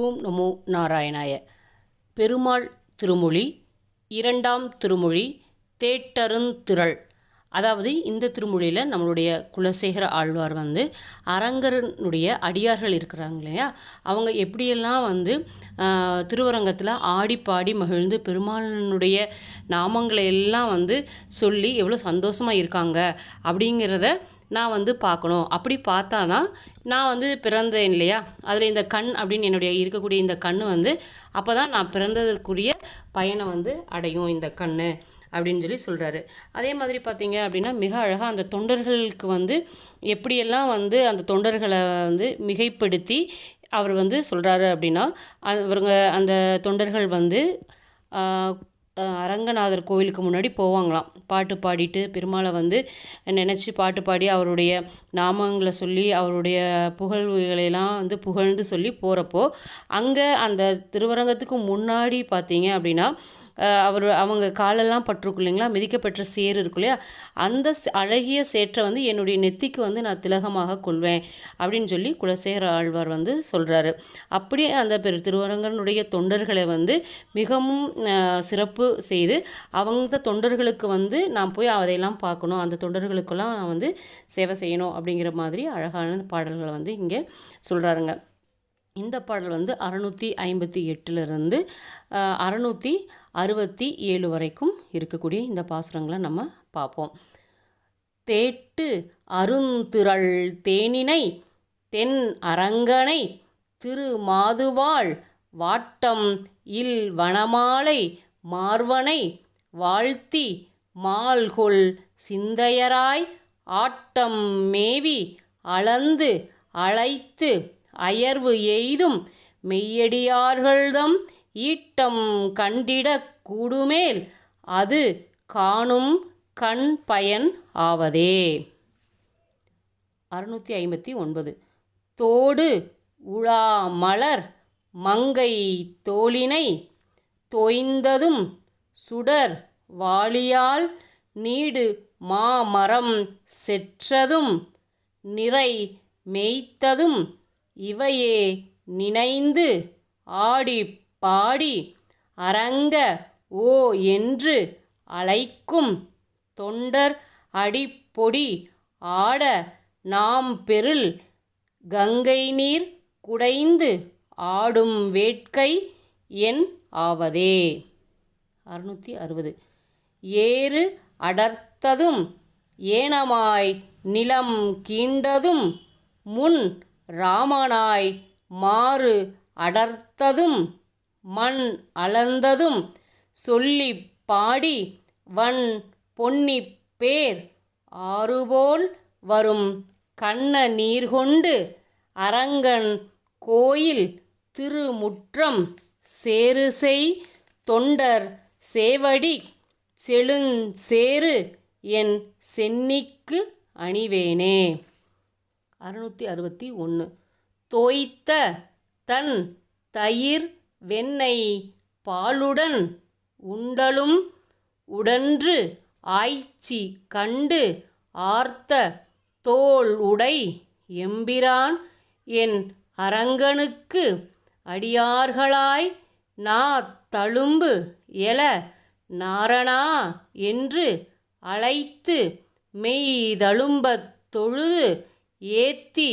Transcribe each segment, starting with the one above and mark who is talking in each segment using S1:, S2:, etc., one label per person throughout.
S1: ஓம் நமோ நாராயணாய. பெருமாள் திருமொழி, இரண்டாம் திருமொழி, தேட்டருந்திறல். அதாவது இந்த திருமொழியில் நம்மளுடைய குலசேகர ஆழ்வார் அரங்கனுடைய அடியார்கள் இருக்கிறாங்க இல்லையா, அவங்க எப்படியெல்லாம் திருவரங்கத்தில் ஆடி பாடி மகிழ்ந்து பெருமாளினுடைய நாமங்களை எல்லாம் சொல்லி எவ்வளோ சந்தோஷமாக இருக்காங்க அப்படிங்கிறத நான் பார்க்கணும். அப்படி பார்த்தா தான் நான் பிறந்தேன் இல்லையா, அதில் இந்த கண் அப்படின்னு என்னுடைய இருக்கக்கூடிய இந்த கண் அப்போ தான் நான் பிறந்ததற்குரிய பயனை அடையும் இந்த கண் அப்படின்னு சொல்கிறாரு. அதே மாதிரி பார்த்தீங்க அப்படின்னா மிக அழகாக அந்த தொண்டர்களுக்கு எப்படியெல்லாம் அந்த தொண்டர்களை மிகைப்படுத்தி அவர் சொல்கிறாரு அப்படின்னா, அவருங்க அந்த தொண்டர்கள் அரங்கநாதர் கோவிலுக்கு முன்னாடி போவாங்களாம். பாட்டு பாடிட்டு பெருமாளை நினச்சி பாட்டு பாடி அவருடைய நாமங்களை சொல்லி அவருடைய புகழ்வுகளையெல்லாம் புகழ்ந்து சொல்லி போகிறப்போ, அங்கே அந்த திருவரங்கத்துக்கு முன்னாடி பார்த்தீங்க அப்படின்னா அவங்க காலெல்லாம் பட்டிருக்கும் இல்லைங்களா, மிதிக்கப்பட்ட சேர் இருக்கும் இல்லையா, அந்த அழகிய சேற்றை என்னுடைய நெத்திக்கு நான் திலகமாக கொள்வேன் அப்படின்னு சொல்லி குலசேகர ஆழ்வார் சொல்கிறாரு. அப்படியே அந்த திருவரங்கனுடைய தொண்டர்களை மிகவும் சிறப்பு செய்து அவங்க தொண்டர்களுக்கு நான் போய் அதையெல்லாம் பார்க்கணும், அந்த தொண்டர்களுக்கெல்லாம் நான் சேவை செய்யணும் அப்படிங்கிற மாதிரி அழகான பாடல்களை இங்கே சொல்கிறாருங்க. இந்த பாடல் 658லிருந்து 667 வரைக்கும் இருக்கக்கூடிய இந்த பாசுரங்களை நம்ம பார்ப்போம். தேட்டு அருந்திறல் தேனினை தென் அரங்கனை திருமாதுவாள் வாட்டம் இல் வனமாலை மார்வனை வாழ்த்தி மால்கொள் சிந்தையராய் ஆட்டம் மேவி அளந்து அழைத்து அயர்வு எய்தும் மெய்யடியார்கள்தம் ஈட்டம் கண்டிடக் கூடுமேல் அது காணும் கண் பயன் ஆவதே. 659. தோடு உலா மலர் மங்கை தோளினை தோய்ந்ததும் சுடர் வாளியால் நீடு மாமரம் செற்றதும் நிறை மேய்த்ததும் இவையே நினைந்து ஆடி பாடி அரங்க ஓ என்று அழைக்கும் தொண்டர் அடிப்பொடி ஆட நாம் பெருள் கங்கை நீர் குடைந்து ஆடும் வேட்கை என் ஆவதே. 660. ஏறு அடர்த்ததும் ஏனமாய் நிலம் கீண்டதும் முன் ராமனாய் மாறு அடர்த்ததும் மண் அளந்ததும் சொல்லி பாடி வன் பொன்னி பேர் ஆறுபோல் வரும் கண்ண நீர்கொண்டு அரங்கன் கோயில் திருமுற்றம் சேருசெய் தொண்டர் சேவடி செழுஞ்சேரு என் சென்னிக்கு அணிவேனே. 661. தோய்த்த தன் தயிர் வெண்ணெய் பாலுடன் உண்டலும் உடன்று ஆய்ச்சி கண்டு ஆர்த்த தோள் உடை எம்பிரான் என் அரங்கனுக்கு அடியார்களாய் நா தழும்பு எல நாரணா என்று அழைத்து மெய்தழும்பத் தொழுது ஏத்தி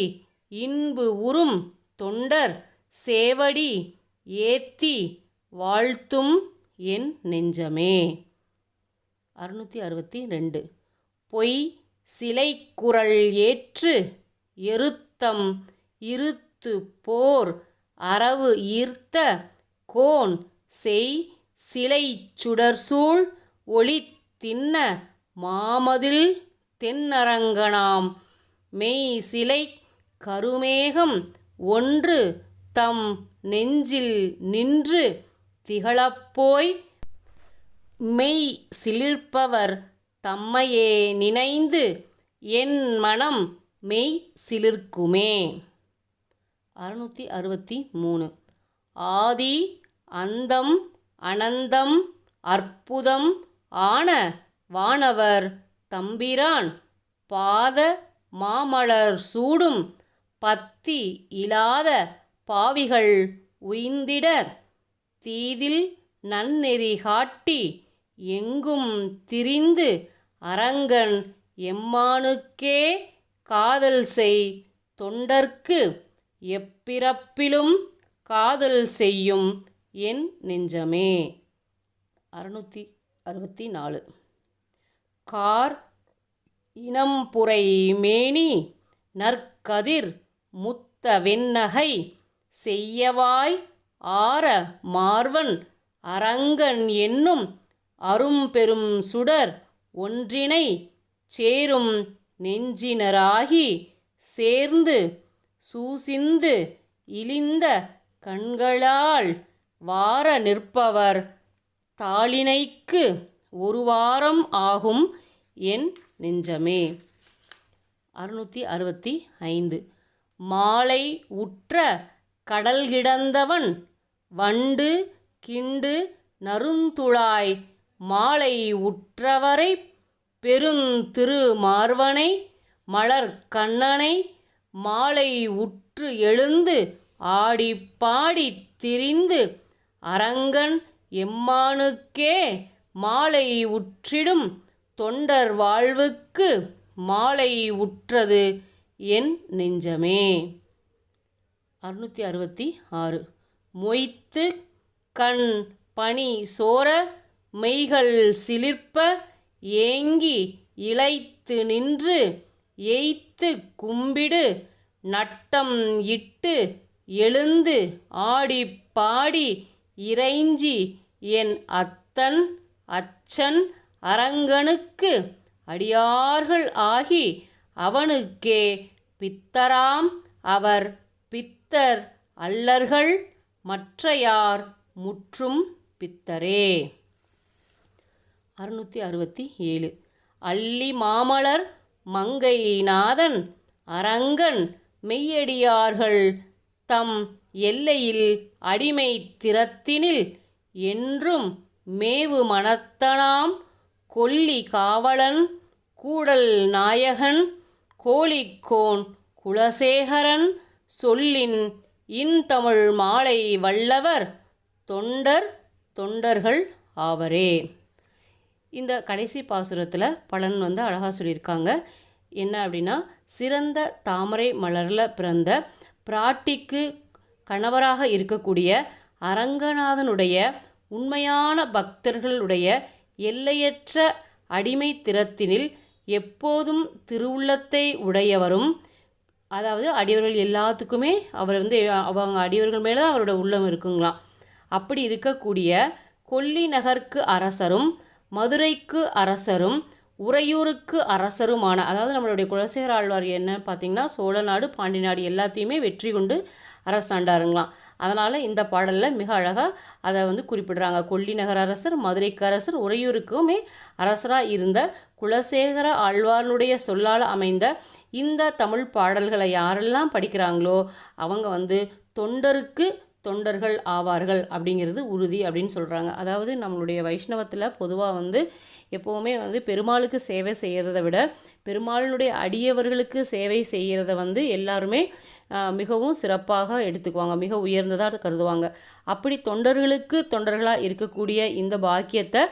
S1: இன்பு உறும் தொண்டர் சேவடி ஏத்தி வாழ்த்தும் என் நெஞ்சமே. 662. பொய் சிலை குரல் ஏற்று எருத்தம் இருத்து போர் அரவு ஈர்த்த கோன் செய் சிலை சுடர்சூழ் ஒளி தின்ன மாமதில் தென்னரங்கனாம் மெய் சிலை கருமேகம் ஒன்று தம் நெஞ்சில் நின்று திகழப்போய் மெய் சிலிர்ப்பவர் தம்மையே நினைந்து என் மனம் மெய் சிலிர்க்குமே. 663. ஆதி அந்தம் அனந்தம் அற்புதம் ஆன வானவர் தம்பிரான் பாத மாமலர் சூடும் பத்தி இலாத பாவிகள் உய்ந்திட தீதில் நன்னெறி காட்டி எங்கும் திரிந்து அரங்கன் எம்மானுக்கே காதல் செய் தொண்டர்க்கு எப்பிறப்பிலும் காதல் செய்யும் என் நெஞ்சமே. 664. கார் இனம்புரை மேனி நற்கதிர் முத்த வெண்ணகை செய்யவாய் ஆர மார்வன் அரங்கன் என்னும் அரும்பெரும் சுடர் ஒன்றினை சேரும் நெஞ்சினராகி சேர்ந்து சூசிந்து இழிந்த கண்களால் வார நிற்பவர் தாளினைக்கு ஒரு வாரம் ஆகும் என் நெஞ்சமே. 665. மாலை உற்ற கடல் கிடந்தவன் வண்டு கிண்டு நறுந்துழாய் மாலை உற்றவரை பெருந்திரு மார்வனை மலர் கண்ணனை மாலை உற்று எழுந்து ஆடி பாடி திரிந்து அரங்கன் எம்மானுக்கே மாலை உற்றிடும் தொண்டர் வாழ்வுக்கு மாலை உற்றது என் நெஞ்சமே. 666. மொய்த்து கண் பனி சோர மெய்கள் சிலிர்ப்ப ஏங்கி இளைத்து நின்று எய்த்து கும்பிடு நட்டம் இட்டு எழுந்து ஆடி பாடி இறைஞ்சி என் அத்தன் அச்சன் அரங்கனுக்கு அடியார்கள் ஆகி அவனுக்கே பித்தராம் அவர் பித்தர் அல்லர்கள் மற்றையார் முற்றும் பித்தரே. 667. அல்லி மாமலர் மங்கை நாதன் அரங்கன் மெய்யடியார்கள் தம் எல்லையில் அடிமை திறத்தினில் என்றும் மேவு மனத்தனாம் கொல்லி காவலன் கூடல் நாயகன் கோழிக்கோன் குலசேகரன் சொல்லின் இன்தமிழ் மாலை வல்லவர் தொண்டர்கள் ஆவரே. இந்த கடைசி பாசுரத்தில் பலன் அழகாக சொல்லியிருக்காங்க. என்ன அப்படின்னா, சிறந்த தாமரை மலரில் பிறந்த பிராட்டிக்கு கணவராக இருக்கக்கூடிய அரங்கநாதனுடைய உண்மையான பக்தர்களுடைய எல்லையற்ற அடிமை திறத்தினில் எப்போதும் திருவுள்ளத்தை உடையவரும், அதாவது அடியவர்கள் எல்லாத்துக்குமே அவர் அவங்க அடியவர்கள் மேலே தான் அவரோட உள்ளம் இருக்குங்களாம். அப்படி இருக்கக்கூடிய கொல்லி நகர்க்கு அரசரும் மதுரைக்கு அரசரும் உறையூருக்கு அரசருமான, அதாவது நம்மளுடைய குலசேகர ஆழ்வார் என்ன பார்த்திங்கன்னா சோழ நாடு பாண்டி நாடு எல்லாத்தையுமே வெற்றி கொண்டு அரசாண்டாருங்களாம். அதனால் இந்த பாடலில் மிக அழகாக அதை குறிப்பிடுறாங்க. கொல்லி நகர் அரசர், மதுரைக்கு அரசர், உறையூருக்குமே அரசராக இருந்த குலசேகர ஆழ்வார்னுடைய சொல்லால் அமைந்த இந்த தமிழ் பாடல்களை யாரெல்லாம் படிக்கிறாங்களோ அவங்க தொண்டருக்கு தொண்டர்கள் ஆவார்கள் அப்படிங்கிறது உறுதி அப்படின்னு சொல்கிறாங்க. அதாவது நம்மளுடைய வைஷ்ணவத்தில் பொதுவாக எப்போவுமே பெருமாளுக்கு சேவை செய்கிறத விட பெருமாளினுடைய அடியவர்களுக்கு சேவை செய்கிறத எல்லாருமே மிகவும் சிறப்பாக எடுத்துக்குவாங்க, மிக உயர்ந்ததாக கருதுவாங்க. அப்படி தொண்டர்களுக்கு தொண்டர்களாக இருக்கக்கூடிய இந்த பாக்கியத்தை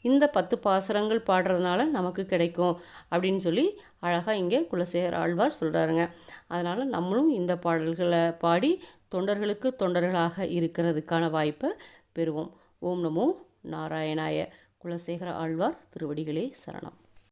S1: இந்த 10 பாசுரங்கள் பாடுறதுனால நமக்கு கிடைக்கும் அப்படின்னு சொல்லி அழகாக இங்கே குலசேகர ஆழ்வார் சொல்கிறாருங்க. அதனால் நம்மளும் இந்த பாடல்களை பாடி தொண்டர்களுக்கு தொண்டர்களாக இருக்கிறதுக்கான வாய்ப்பை பெறுவோம். ஓம் நமோ நாராயணாய. குலசேகர ஆழ்வார் திருவடிகளே சரணம்.